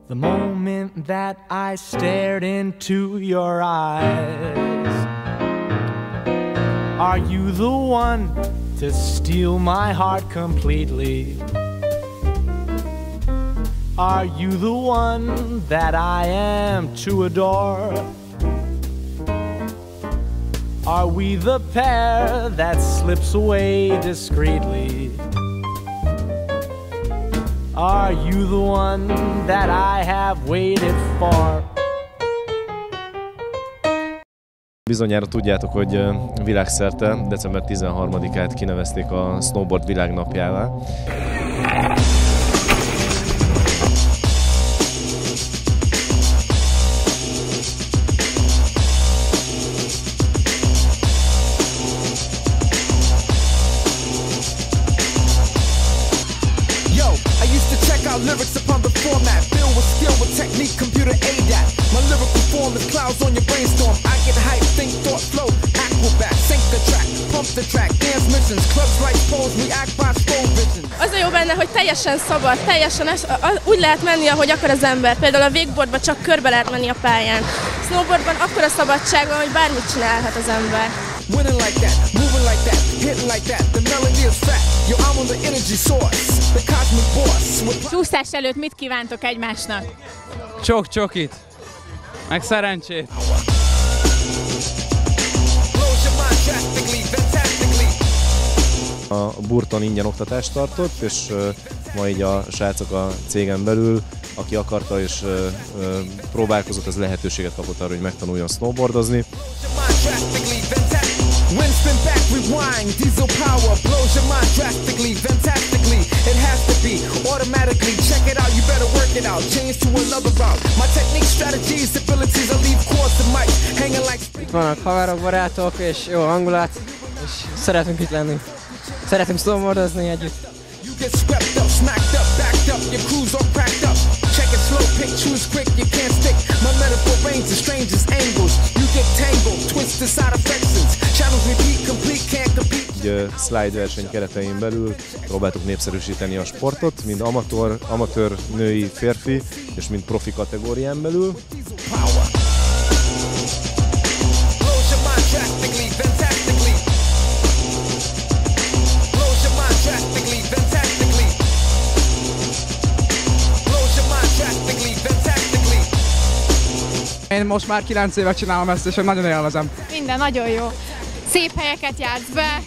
The moment that I stared into your eyes, are you the one to steal my heart completely? Are you the one that I am to adore? Are we the pair that slips away discreetly? Are you the one that I have waited for? Bizonyára tudjátok, hogy világszerte december 13-át kinevezték a snowboard világnapjává. Lyrics upon the format, filled with skill, with technique, computer ADAT. My lyrical form is clouds on your brainstorm. I get hype, think, thought, flow, acrobat, sync the track, pump the track, dance missions, clubs like pose, react by slow vision. Az a jó benne, hogy teljesen szabad, teljesen úgy lehet menni, ahogy akar az ember. Például a wakeboardban csak körbe lehet menni a pályán. Snowboardban akkora szabadság van, hogy bármit csinálhat az ember. Winning like that, moving like that, hitting like that, the melody is fat. Yo, I'm on the energy source, the cosmic boss. Csúszás előtt mit kívántok egymásnak? Sok csokit, meg szerencsét. A Burton ingyen oktatást tartott, és ma így a srácok a cégen belül, aki akarta és próbálkozott, az lehetőséget kapott arra, hogy megtanuljon snowboardozni. Winspin back, rewind, diesel power blows your mind drastically, fantastically. It has to be automatically. Check it out, you better work it out. Change to another route. My technique, strategies, abilities, I leave course the mic, hanging like. Itt vannak haverok, barátok és jó hangulat, és szeretünk itt lenni. Szeretünk snowboardozni együtt. You get swept up, smacked up, backed up, your crew's all cracked up. Check it slow, pick, choose quick, you can't stick. My metaphor range the strangest angles. You get tangled, twist the side affections. Channels repeat, complete, can't compete. Egy slide verseny keretein belül próbáltuk népszerűsíteni a sportot, mind amatőr női, férfi, és mind profi kategórián belül. Én most már 9 éve csinálom ezt, és nagyon élvezem. Minden nagyon jó. Szép helyeket jársz be,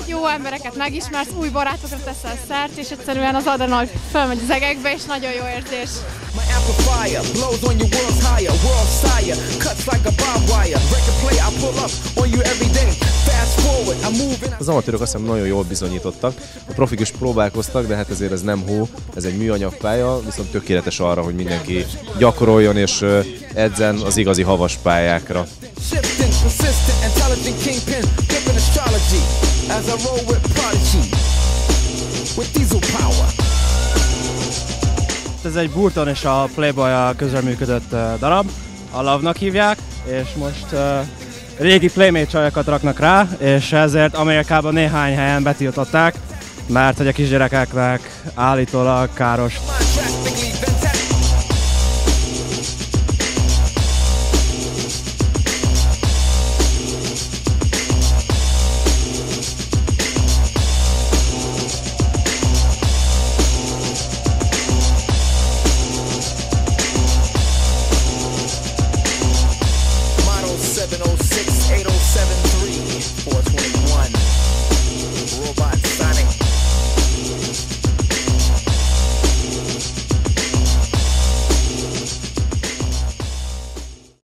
jó embereket megismersz, új barátokra teszel szert, és egyszerűen az adrenalin felmegy az egekbe, és nagyon jó érzés. Az amatőrök azt hiszem nagyon jól bizonyítottak, a profik is próbálkoztak, de hát ezért ez nem hó, ez egy műanyag pálya, viszont tökéletes arra, hogy mindenki gyakoroljon és edzen az igazi havas pályákra. Ez egy Burton és a Playboy-jal közreműködött darab, a Love-nak hívják, és most régi Playmate csajokat raknak rá, és ezért Amerikában néhány helyen betiltották, mert hogy a kisgyerekeknek állítólag káros.